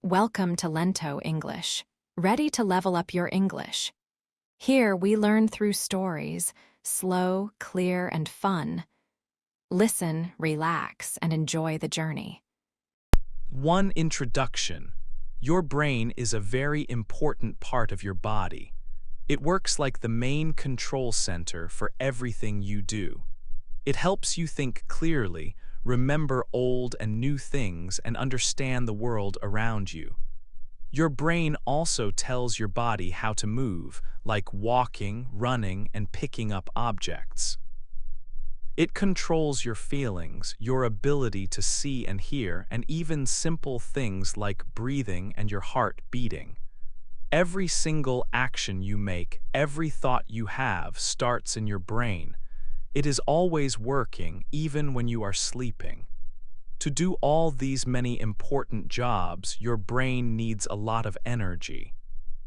Welcome to Lento English. Ready to level up your English? Here we learn through stories, slow, clear, and fun. Listen, relax, and enjoy the journey. One introduction. Your brain is a very important part of your body. It works like the main control center for everything you do. It helps you think clearly, remember old and new things, and understand the world around you. Your brain also tells your body how to move, like walking, running, and picking up objects. It controls your feelings, your ability to see and hear, and even simple things like breathing and your heart beating. Every single action you make, every thought you have, starts in your brain. It is always working, even when you are sleeping. To do all these many important jobs, your brain needs a lot of energy.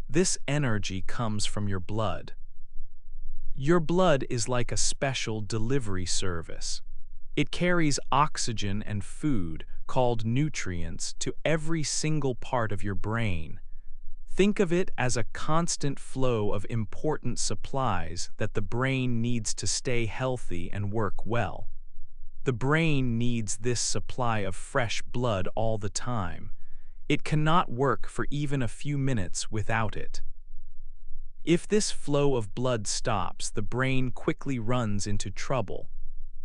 This energy comes from your blood. Your blood is like a special delivery service. It carries oxygen and food, called nutrients, to every single part of your brain. Think of it as a constant flow of important supplies that the brain needs to stay healthy and work well. The brain needs this supply of fresh blood all the time. It cannot work for even a few minutes without it. If this flow of blood stops, the brain quickly runs into trouble.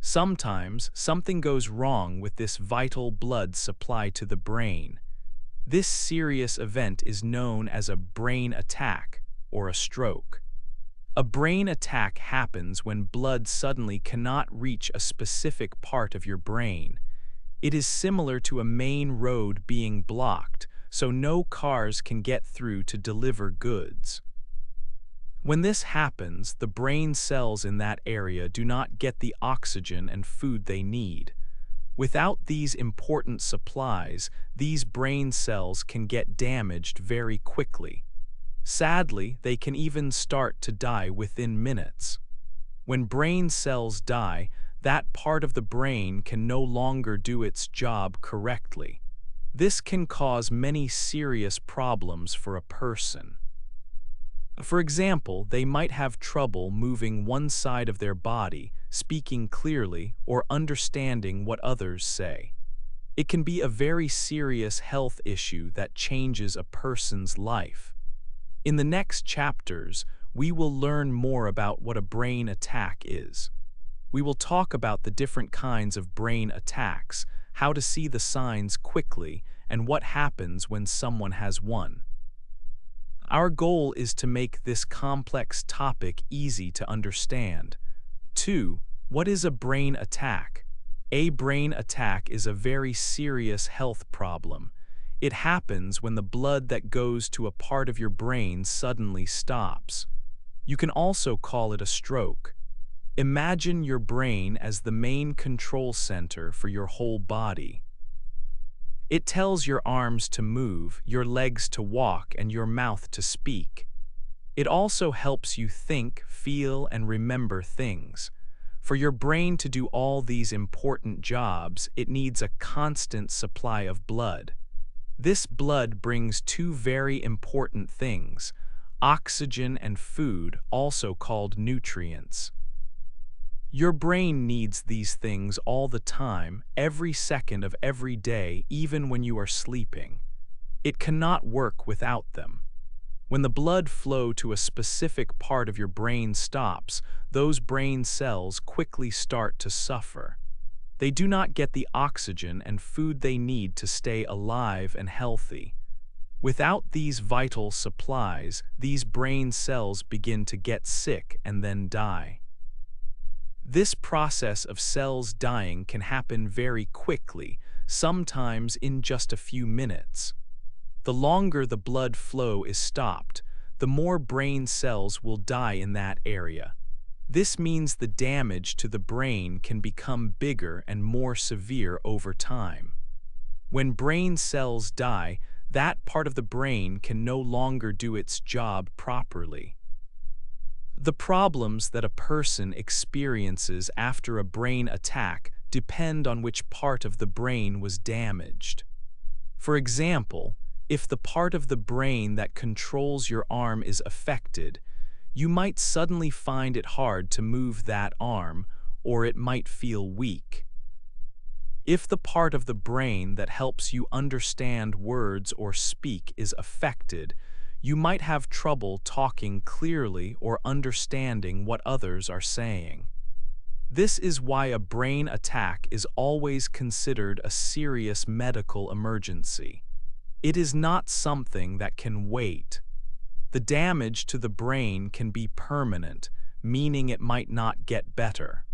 Sometimes something goes wrong with this vital blood supply to the brain. This serious event is known as a brain attack or a stroke. A brain attack happens when blood suddenly cannot reach a specific part of your brain. It is similar to a main road being blocked, so no cars can get through to deliver goods. When this happens, the brain cells in that area do not get the oxygen and food they need. Without these important supplies, these brain cells can get damaged very quickly. Sadly, they can even start to die within minutes. When brain cells die, that part of the brain can no longer do its job correctly. This can cause many serious problems for a person. For example, they might have trouble moving one side of their body, speaking clearly, or understanding what others say. It can be a very serious health issue that changes a person's life. In the next chapters, we will learn more about what a brain attack is. We will talk about the different kinds of brain attacks, how to see the signs quickly, and what happens when someone has one. Our goal is to make this complex topic easy to understand. 2. What is a brain attack? A brain attack is a very serious health problem. It happens when the blood that goes to a part of your brain suddenly stops. You can also call it a stroke. Imagine your brain as the main control center for your whole body. It tells your arms to move, your legs to walk, and your mouth to speak. It also helps you think, feel, and remember things. For your brain to do all these important jobs, it needs a constant supply of blood. This blood brings two very important things: oxygen and food, also called nutrients. Your brain needs these things all the time, every second of every day, even when you are sleeping. It cannot work without them. When the blood flow to a specific part of your brain stops, those brain cells quickly start to suffer. They do not get the oxygen and food they need to stay alive and healthy. Without these vital supplies, these brain cells begin to get sick and then die. This process of cells dying can happen very quickly, sometimes in just a few minutes. The longer the blood flow is stopped, the more brain cells will die in that area. This means the damage to the brain can become bigger and more severe over time. When brain cells die, that part of the brain can no longer do its job properly. The problems that a person experiences after a brain attack depend on which part of the brain was damaged. For example, If the part of the brain that controls your arm is affected, you might suddenly find it hard to move that arm, or it might feel weak. If the part of the brain that helps you understand words or speak is affected, you might have trouble talking clearly or understanding what others are saying. This is why a brain attack is always considered a serious medical emergency. It is not something that can wait. The damage to the brain can be permanent, meaning it might not get better.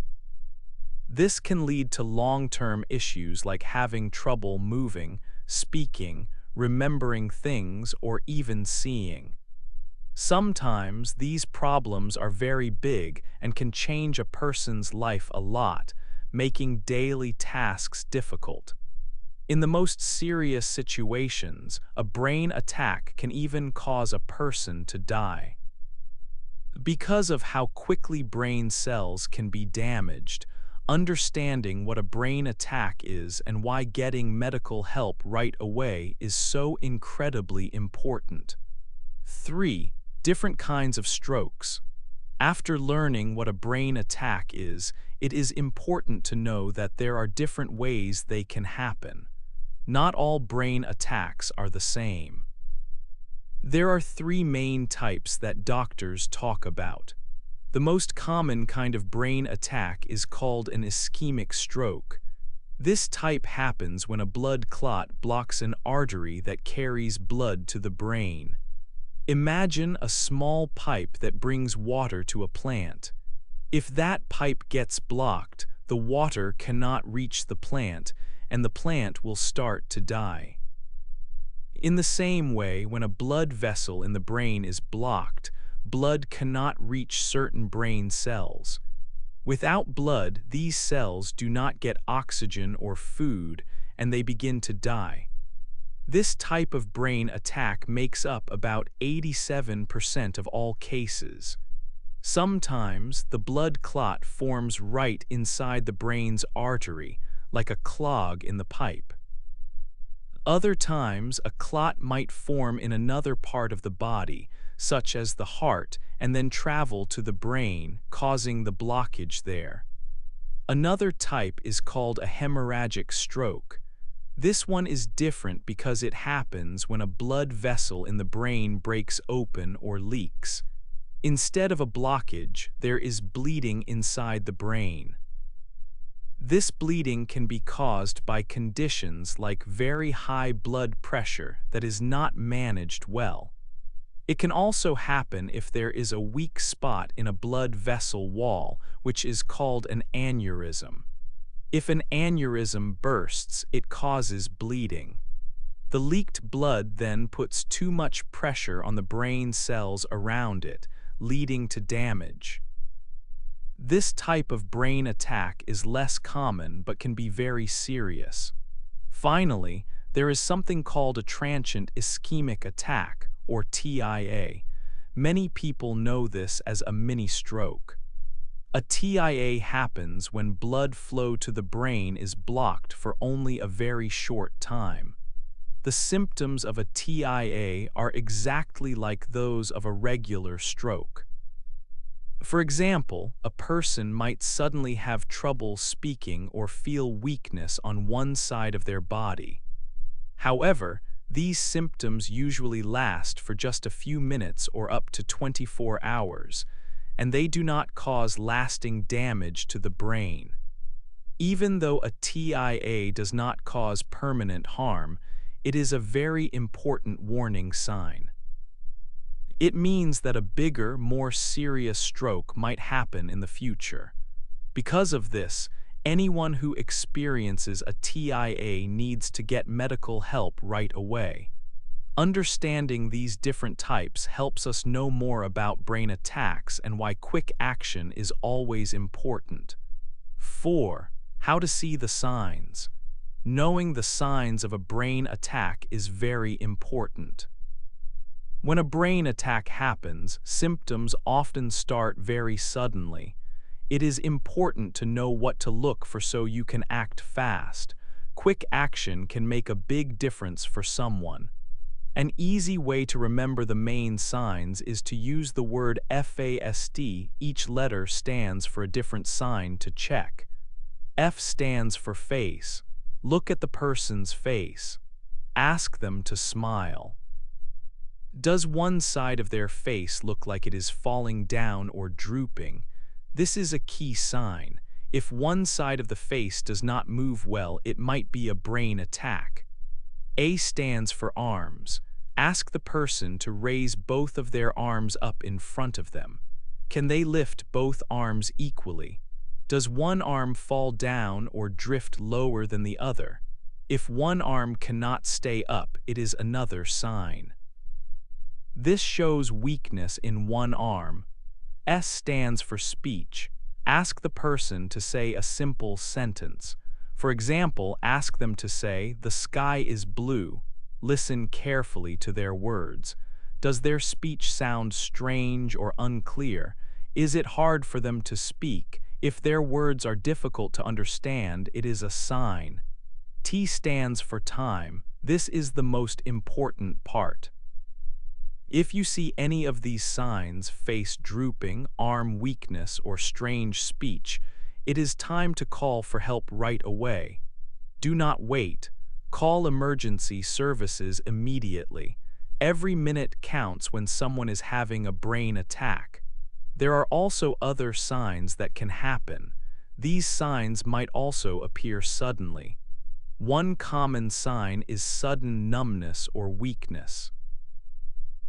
This can lead to long-term issues like having trouble moving, speaking, remembering things, or even seeing. Sometimes these problems are very big and can change a person's life a lot, making daily tasks difficult. In the most serious situations, a brain attack can even cause a person to die. Because of how quickly brain cells can be damaged, understanding what a brain attack is and why getting medical help right away is so incredibly important. 3. Different kinds of strokes. After learning what a brain attack is, it is important to know that there are different ways they can happen. Not all brain attacks are the same. There are 3 main types that doctors talk about. The most common kind of brain attack is called an ischemic stroke. This type happens when a blood clot blocks an artery that carries blood to the brain. Imagine a small pipe that brings water to a plant. If that pipe gets blocked, the water cannot reach the plant, and the plant will start to die. In the same way, when a blood vessel in the brain is blocked, blood cannot reach certain brain cells. Without blood, these cells do not get oxygen or food, and they begin to die. This type of brain attack makes up about 87% of all cases. Sometimes the blood clot forms right inside the brain's artery, like a clog in the pipe. Other times, a clot might form in another part of the body, such as the heart, and then travel to the brain, causing the blockage there. Another type is called a hemorrhagic stroke. This one is different because it happens when a blood vessel in the brain breaks open or leaks. Instead of a blockage, there is bleeding inside the brain. This bleeding can be caused by conditions like very high blood pressure that is not managed well. It can also happen if there is a weak spot in a blood vessel wall, which is called an aneurysm. If an aneurysm bursts, it causes bleeding. The leaked blood then puts too much pressure on the brain cells around it, leading to damage. This type of brain attack is less common but can be very serious. Finally, there is something called a transient ischemic attack, or TIA. Many people know this as a mini-stroke. A TIA happens when blood flow to the brain is blocked for only a very short time. The symptoms of a TIA are exactly like those of a regular stroke. For example, a person might suddenly have trouble speaking or feel weakness on one side of their body. However, these symptoms usually last for just a few minutes or up to 24 hours, and they do not cause lasting damage to the brain. Even though a TIA does not cause permanent harm, it is a very important warning sign. It means that a bigger, more serious stroke might happen in the future. Because of this, anyone who experiences a TIA needs to get medical help right away. Understanding these different types helps us know more about brain attacks and why quick action is always important. 4. How to see the signs. Knowing the signs of a brain attack is very important. When a brain attack happens, symptoms often start very suddenly. It is important to know what to look for so you can act fast. Quick action can make a big difference for someone. An easy way to remember the main signs is to use the word FAST. Each letter stands for a different sign to check. F stands for face. Look at the person's face. Ask them to smile. Does one side of their face look like it is falling down or drooping? This is a key sign. If one side of the face does not move well, it might be a brain attack. A stands for arms. Ask the person to raise both of their arms up in front of them. Can they lift both arms equally? Does one arm fall down or drift lower than the other? If one arm cannot stay up, it is another sign. This shows weakness in one arm. S stands for speech. Ask the person to say a simple sentence. For example, ask them to say, "The sky is blue." Listen carefully to their words. Does their speech sound strange or unclear? Is it hard for them to speak? If their words are difficult to understand, it is a sign. T stands for time. This is the most important part. If you see any of these signs, face drooping, arm weakness, or strange speech, it is time to call for help right away. Do not wait. Call emergency services immediately. Every minute counts when someone is having a brain attack. There are also other signs that can happen. These signs might also appear suddenly. One common sign is sudden numbness or weakness.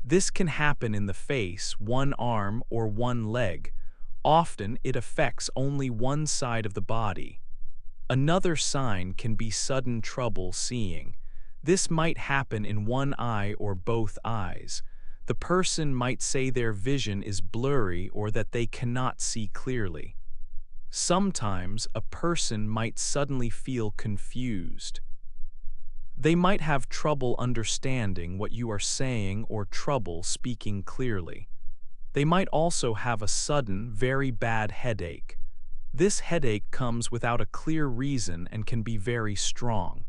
This can happen in the face, one arm, or one leg. Often it affects only one side of the body. Another sign can be sudden trouble seeing. This might happen in one eye or both eyes. The person might say their vision is blurry or that they cannot see clearly. Sometimes a person might suddenly feel confused. They might have trouble understanding what you are saying or trouble speaking clearly. They might also have a sudden, very bad headache. This headache comes without a clear reason and can be very strong.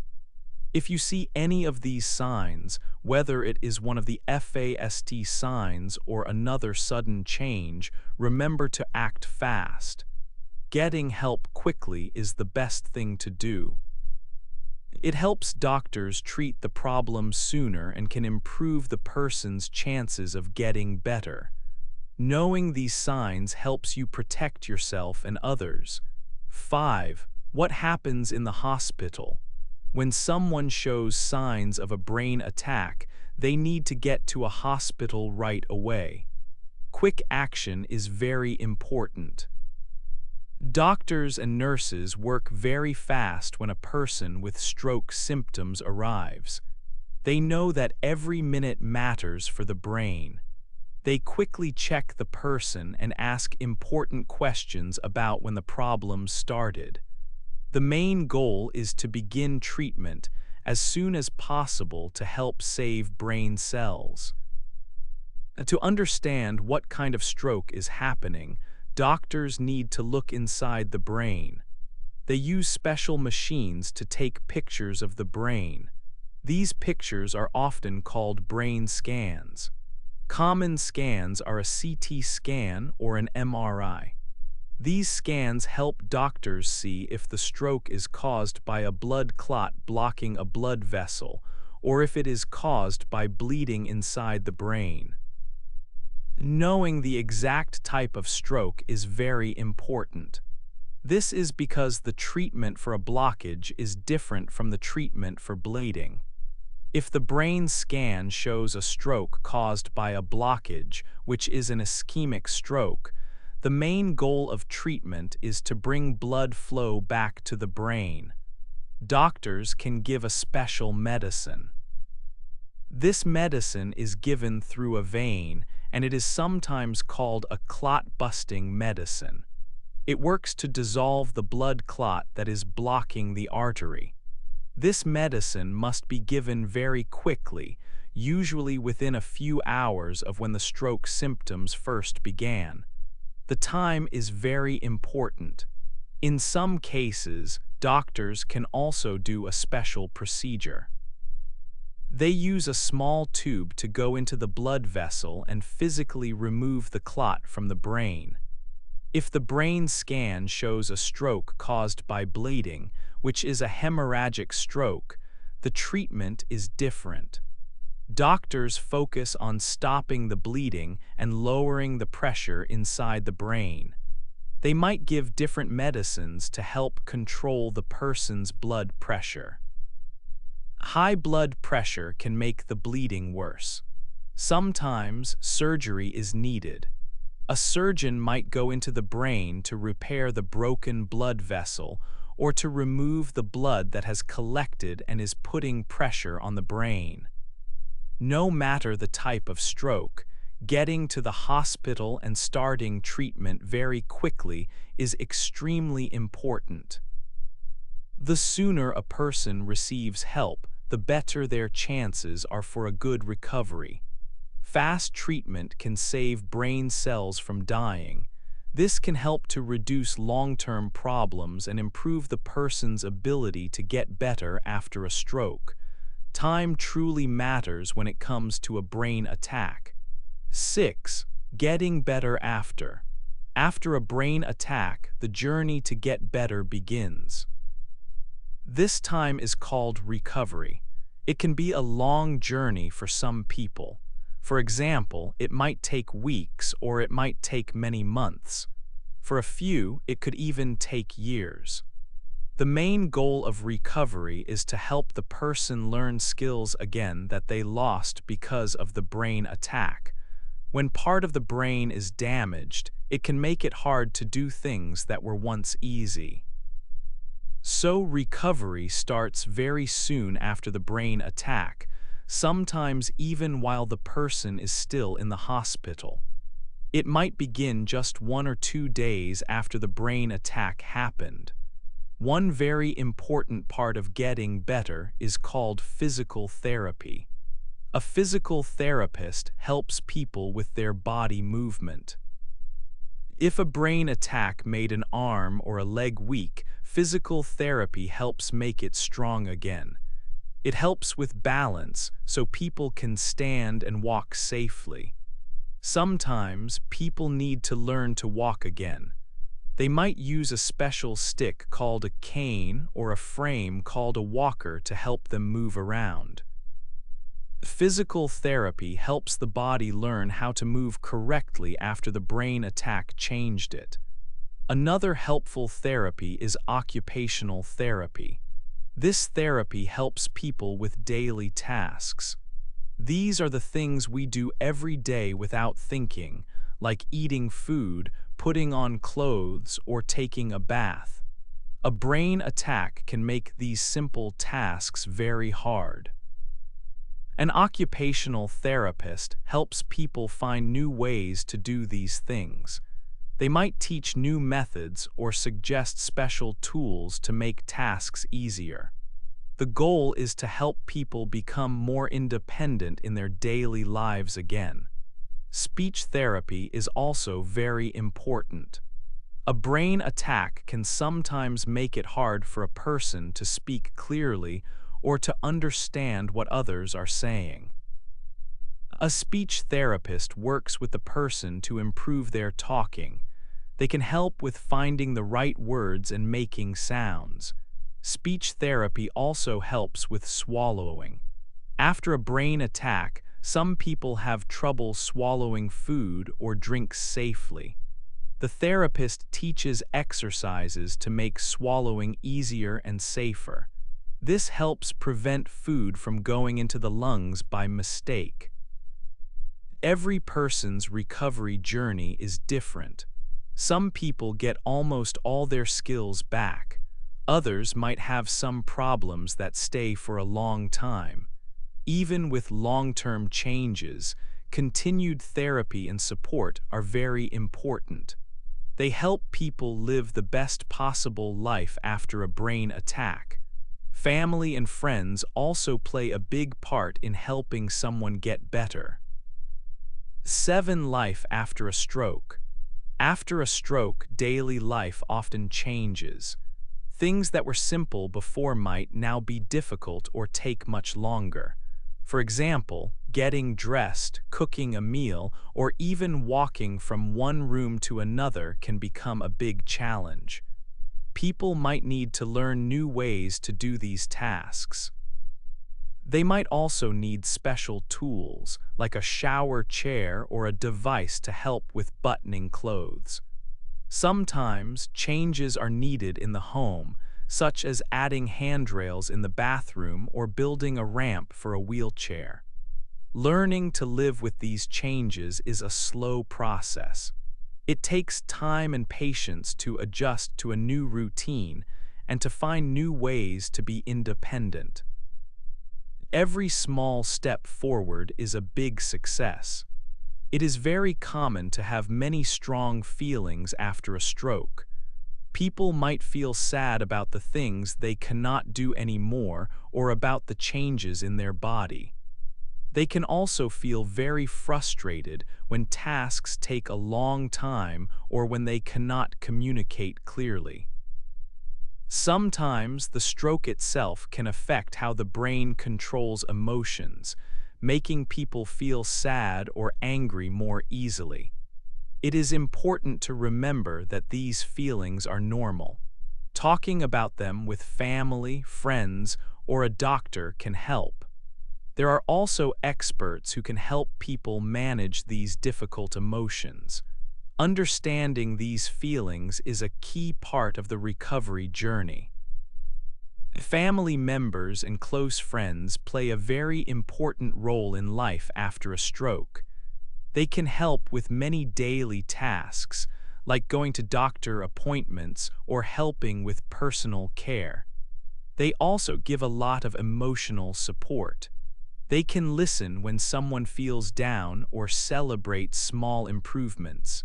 If you see any of these signs, whether it is one of the FAST signs or another sudden change, remember to act fast. Getting help quickly is the best thing to do. It helps doctors treat the problem sooner and can improve the person's chances of getting better. Knowing these signs helps you protect yourself and others. 5. What happens in the hospital? When someone shows signs of a brain attack, they need to get to a hospital right away. Quick action is very important. Doctors and nurses work very fast when a person with stroke symptoms arrives. They know that every minute matters for the brain. They quickly check the person and ask important questions about when the problem started. The main goal is to begin treatment as soon as possible to help save brain cells. To understand what kind of stroke is happening, doctors need to look inside the brain. They use special machines to take pictures of the brain. These pictures are often called brain scans. Common scans are a CT scan or an MRI. These scans help doctors see if the stroke is caused by a blood clot blocking a blood vessel, or if it is caused by bleeding inside the brain. Knowing the exact type of stroke is very important. This is because the treatment for a blockage is different from the treatment for bleeding. If the brain scan shows a stroke caused by a blockage, which is an ischemic stroke, the main goal of treatment is to bring blood flow back to the brain. Doctors can give a special medicine. This medicine is given through a vein, and it is sometimes called a clot-busting medicine. It works to dissolve the blood clot that is blocking the artery. This medicine must be given very quickly, usually within a few hours of when the stroke symptoms first began. The time is very important. In some cases, doctors can also do a special procedure. They use a small tube to go into the blood vessel and physically remove the clot from the brain. If the brain scan shows a stroke caused by bleeding, which is a hemorrhagic stroke, the treatment is different. Doctors focus on stopping the bleeding and lowering the pressure inside the brain. They might give different medicines to help control the person's blood pressure. High blood pressure can make the bleeding worse. Sometimes surgery is needed. A surgeon might go into the brain to repair the broken blood vessel or to remove the blood that has collected and is putting pressure on the brain. No matter the type of stroke, getting to the hospital and starting treatment very quickly is extremely important. The sooner a person receives help, the better their chances are for a good recovery. Fast treatment can save brain cells from dying. This can help to reduce long-term problems and improve the person's ability to get better after a stroke. Time truly matters when it comes to a brain attack. 6. Getting better after. After a brain attack, the journey to get better begins. This time is called recovery. It can be a long journey for some people. For example, it might take weeks or it might take many months. For a few, it could even take years. The main goal of recovery is to help the person learn skills again that they lost because of the brain attack. When part of the brain is damaged, it can make it hard to do things that were once easy. So recovery starts very soon after the brain attack, sometimes even while the person is still in the hospital. It might begin just 1 or 2 days after the brain attack happened. One very important part of getting better is called physical therapy. A physical therapist helps people with their body movement. If a brain attack made an arm or a leg weak, physical therapy helps make it strong again. It helps with balance so people can stand and walk safely. Sometimes people need to learn to walk again. They might use a special stick called a cane or a frame called a walker to help them move around. Physical therapy helps the body learn how to move correctly after the brain attack changed it. Another helpful therapy is occupational therapy. This therapy helps people with daily tasks. These are the things we do every day without thinking, like eating food, putting on clothes, or taking a bath. A brain attack can make these simple tasks very hard. An occupational therapist helps people find new ways to do these things. They might teach new methods or suggest special tools to make tasks easier. The goal is to help people become more independent in their daily lives again. Speech therapy is also very important. A brain attack can sometimes make it hard for a person to speak clearly or to understand what others are saying. A speech therapist works with the person to improve their talking. They can help with finding the right words and making sounds. Speech therapy also helps with swallowing. After a brain attack, some people have trouble swallowing food or drinks safely. The therapist teaches exercises to make swallowing easier and safer. This helps prevent food from going into the lungs by mistake. Every person's recovery journey is different. Some people get almost all their skills back. Others might have some problems that stay for a long time. Even with long-term changes, continued therapy and support are very important. They help people live the best possible life after a brain attack. Family and friends also play a big part in helping someone get better. 7. Life after a stroke. After a stroke, daily life often changes. Things that were simple before might now be difficult or take much longer. For example, getting dressed, cooking a meal, or even walking from one room to another can become a big challenge. People might need to learn new ways to do these tasks. They might also need special tools, like a shower chair or a device to help with buttoning clothes. Sometimes changes are needed in the home, such as adding handrails in the bathroom or building a ramp for a wheelchair. Learning to live with these changes is a slow process. It takes time and patience to adjust to a new routine and to find new ways to be independent. Every small step forward is a big success. It is very common to have many strong feelings after a stroke. People might feel sad about the things they cannot do anymore or about the changes in their body. They can also feel very frustrated when tasks take a long time or when they cannot communicate clearly. Sometimes the stroke itself can affect how the brain controls emotions, making people feel sad or angry more easily. It is important to remember that these feelings are normal. Talking about them with family, friends, or a doctor can help. There are also experts who can help people manage these difficult emotions. Understanding these feelings is a key part of the recovery journey. Family members and close friends play a very important role in life after a stroke. They can help with many daily tasks, like going to doctor appointments or helping with personal care. They also give a lot of emotional support. They can listen when someone feels down or celebrate small improvements.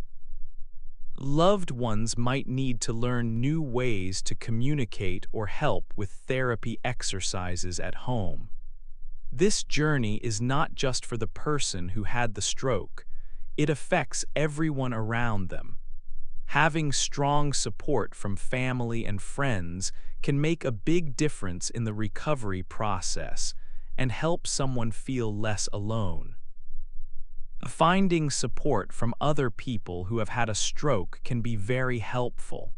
Loved ones might need to learn new ways to communicate or help with therapy exercises at home. This journey is not just for the person who had the stroke. It affects everyone around them. Having strong support from family and friends can make a big difference in the recovery process and help someone feel less alone. Finding support from other people who have had a stroke can be very helpful.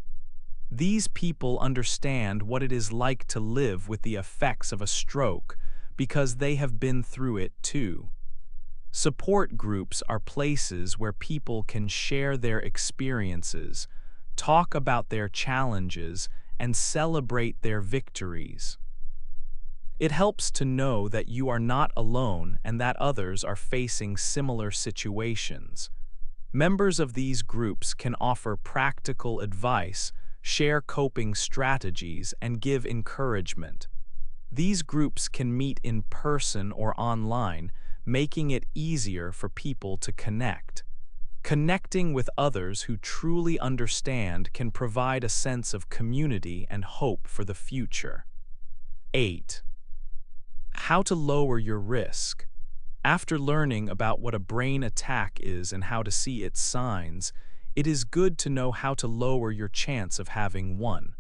These people understand what it is like to live with the effects of a stroke because they have been through it too. Support groups are places where people can share their experiences, talk about their challenges, and celebrate their victories. It helps to know that you are not alone and that others are facing similar situations. Members of these groups can offer practical advice, share coping strategies, and give encouragement. These groups can meet in person or online, making it easier for people to connect. Connecting with others who truly understand can provide a sense of community and hope for the future. 8. How to lower your risk. After learning about what a brain attack is and how to see its signs, it is good to know how to lower your chance of having one.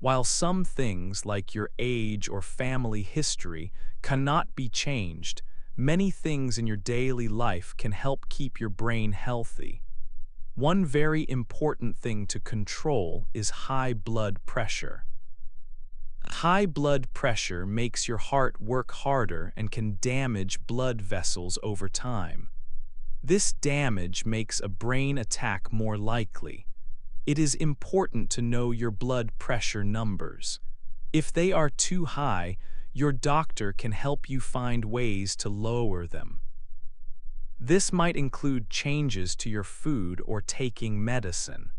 While some things like your age or family history cannot be changed, many things in your daily life can help keep your brain healthy. One very important thing to control is high blood pressure. High blood pressure makes your heart work harder and can damage blood vessels over time. This damage makes a brain attack more likely. It is important to know your blood pressure numbers. If they are too high, your doctor can help you find ways to lower them. This might include changes to your food or taking medicine.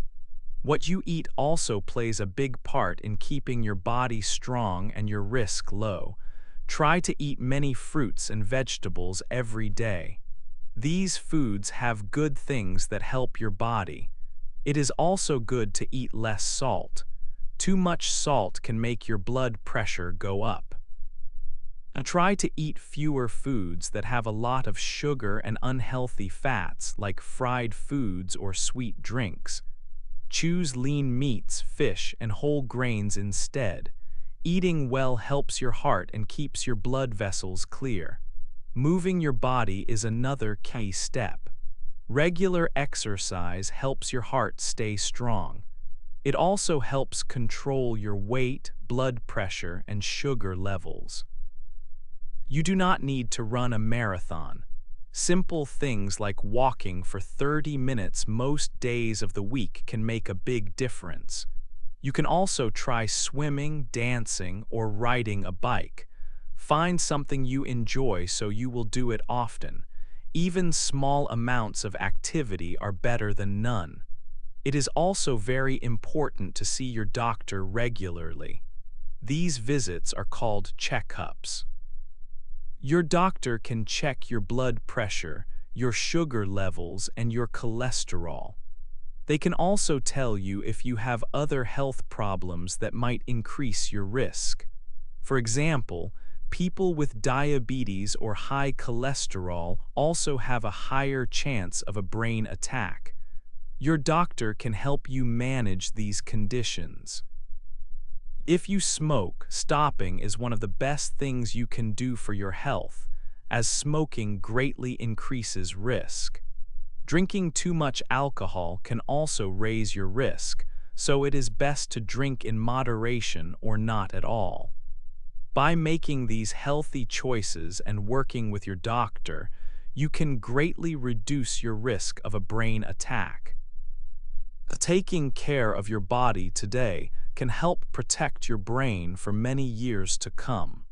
What you eat also plays a big part in keeping your body strong and your risk low. Try to eat many fruits and vegetables every day. These foods have good things that help your body. It is also good to eat less salt. Too much salt can make your blood pressure go up. Try to eat fewer foods that have a lot of sugar and unhealthy fats like fried foods or sweet drinks. Choose lean meats, fish, and whole grains instead. Eating well helps your heart and keeps your blood vessels clear. Moving your body is another key step. Regular exercise helps your heart stay strong. It also helps control your weight, blood pressure, and sugar levels. You do not need to run a marathon. Simple things like walking for 30 minutes most days of the week can make a big difference. You can also try swimming, dancing, or riding a bike. Find something you enjoy so you will do it often. Even small amounts of activity are better than none. It is also very important to see your doctor regularly. These visits are called checkups. Your doctor can check your blood pressure, your sugar levels, and your cholesterol. They can also tell you if you have other health problems that might increase your risk. For example, people with diabetes or high cholesterol also have a higher chance of a brain attack. Your doctor can help you manage these conditions. If you smoke, stopping is one of the best things you can do for your health, as smoking greatly increases risk. Drinking too much alcohol can also raise your risk, so it is best to drink in moderation or not at all. By making these healthy choices and working with your doctor, you can greatly reduce your risk of a brain attack. Taking care of your body today can help protect your brain for many years to come.